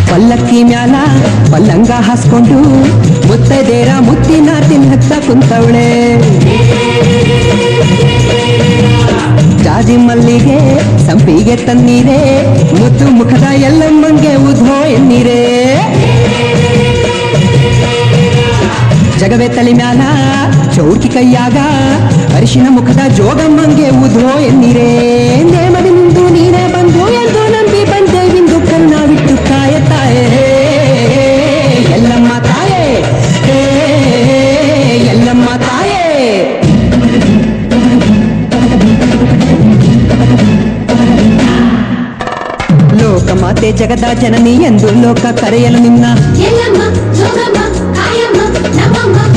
ಪಲ್ಲಕ್ಕಿ ಮ್ಯಾಲ ಪಲ್ಲಂಗ ಹಾಸ್ಕೊಂಡು ಮುತ್ತೈದೇರ ಮುತ್ತಿನ ತಿನ್ನತ್ತ ಕುಂತವಳೆ. ಜಾಜಿ ಮಲ್ಲಿಗೆ ಸಂಪಿಗೆ ತನ್ನೀರೇ ಮುತ್ತು ಮುಖದ ಎಲ್ಲಮ್ಮಂಗೆ ಉಧೋ ಎನ್ನೀರೇ. ಜಗವೇ ತಲೆ ಮ್ಯಾಲ ಚೌಕಿ ಕೈಯಾಗ ಅರಿಶಿನ ಮುಖದ ಜೋಗಮ್ಮಂಗೆ ಉಧೋ ಎನ್ನೀರೇ. ನೇಮದಿಂದು ನೀನೇ ಬಂದು ಎಂದು ನಂಬಿ ಬಂದೇವಿಂದು ಕರುಣಾವಿಟ್ಟು ಕಾಯತಾಯೇ ಎಲ್ಲಮ್ಮ ತಾಯೇ, ಎಲ್ಲಮ್ಮ ತಾಯೇ. ಲೋಕಮಾತೆ ಜಗದ ಜನನಿ ಎಂದು ಲೋಕ ಕರೆಯಲು ನಿನ್ನ.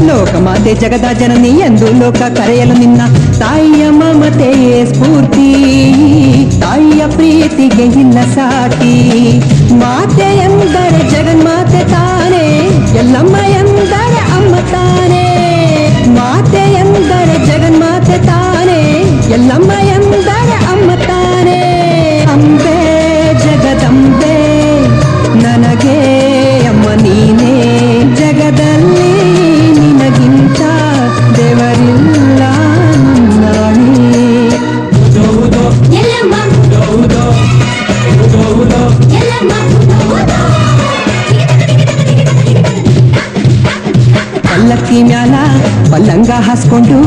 ಲೋಕಮಾತೆ ಜಗದ ಜನನಿ ಎಂದು ಲೋಕ ಕರೆಯಲು ನಿನ್ನ. ತಾಯಿಯ ಮಮತೆಯೇ ಸ್ಫೂರ್ತಿ, ತಾಯಿಯ ಪ್ರೀತಿಗೆ ಇಲ್ಲ ಸಾಟಿ. ಮಾತೆ ಎಂದರೆ ಜಗನ್ಮಾತೆ ತಾನೇ, ಎಲ್ಲಮ್ಮ ಎಂದರೆ ಅಮ್ಮ ತಾನೇ. ಮಾತೆ ಎಂದರೆ ಜಗನ್ಮಾತೆ ತಾನೇ, ಎಲ್ಲಮ್ಮ ಎಂದರೆ ಅಮ್ಮ ತಾನೇ. ಅಂಬೆ ಜಗದಂಬೆ ನನಗೆ ಅಮ್ಮ ನೀನೇ, ಜಗದಲ್ಲಿ ನಿನಗಿಂತ ದೇವರಿಲ್ಲ ನಾನೇ. ಪಲ್ಲಕ್ಕಿ ಮ್ಯಾಲ ಪಲ್ಲಂಗ ಹಾಸ್ಕೊಂಡು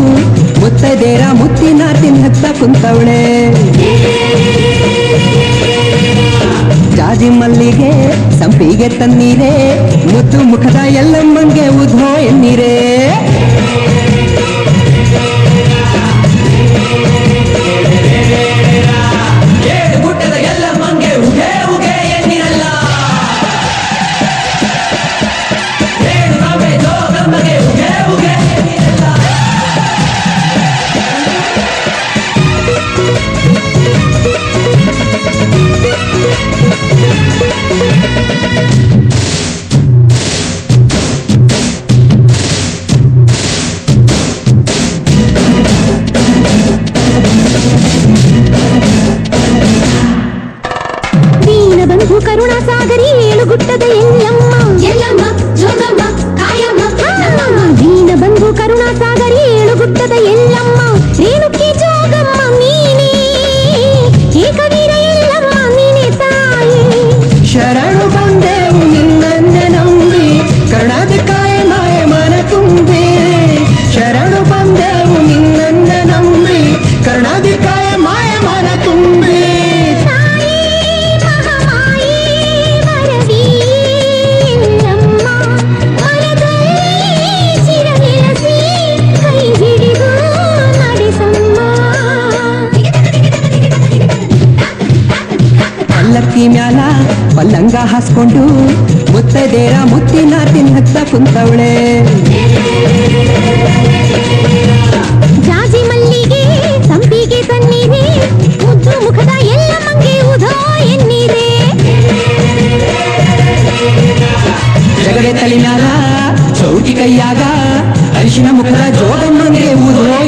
ಮುತ್ತೈದೇರ ಮುತ್ತಿನ ತಿನ್ನತ್ತ ಕುಂತವಳೆ. ಜಾಜಿ ಮಲ್ಲಿಗೆ ಸಂಪಿಗೆ ತನ್ನೀರೇ ಮುತ್ತು ಮುಖದ ಎಲ್ಲಮ್ಮಂಗೆ ಉಧೋ ಎನ್ನೀರೇ. ಗುಡ್ಡದ ಎಲ್ಲಮ್ಮಂಗೆ ಉಗೆ ಉಗೆ ಎನ್ನಿರಲ್ಲ. ಜೋಗಮ್ಮಗೆ ಉಗೆ ಉಗೆ ಎನ್ನಿರಲ್ಲ. ದೀನಬಂಧು ಕರುಣಾ ಸಾಗರಿ ಏಳುಗುಟ್ಟದ ಎಲ್ಲಮ್ಮ, ಎಲ್ಲಮ್ಮ ಜೋಗಮ್ಮ ಕಾಯಮ್ಮ ನಮ್ಮಮ್ಮ. ದೀನಬಂಧು ಕರುಣಾ ಸಾಗರಿ ಏಳುಗುಟ್ಟದ ಎಲ್ಲಮ್ಮ, ರೇಣುಕಿ ಜೋಗಮ್ಮ ನೀನೇ, ಏಕವೀರ ಎಲ್ಲಮ್ಮ ನೀನೇ ತಾಯಿ. ಶರಣು ಬಂದೆವು ನಿನ್ನನ್ನೇ ನಂಬಿ, ಕರುಣಾದ ಕಾಯ ಮಾಯ ಮನ ತುಂಬಿ. ಶರಣು ಬಂದೆವು ನಿನ್ನನ್ನೇ ನಂಬಿ, ಕರುಣಾದ ಕಾಯ ಮಾಯ ಮನ ತುಂಬಿ. ಪಲ್ಲಕ್ಕಿ ಮ್ಯಾಲ ಪಲ್ಲಂಗ ಹಾಸ್ಕೊಂಡು ಮುತ್ತೈದೇರ ಮುತ್ತಿನ ತಿನ್ನತ್ತ ಕುಂತವಳೆ. ಜಾಜಿ ಮಲ್ಲಿಗೆ ಸಂಪಿಗೆ ತನ್ನೀರೇ ಮುದ್ದು ಮುಖದ ಎಲ್ಲಮ್ಮಂಗೆ ಉಧೋ ಎನ್ನೀರೇ. ಜಗವೇ ತಲೆ ಮ್ಯಾಲ ಚೌಕಿ ಕೈಯಾಗ ಅರಿಶಿನ ಮುಖದ ಜೋಗಮ್ಮಂಗೆ ಉಧೋ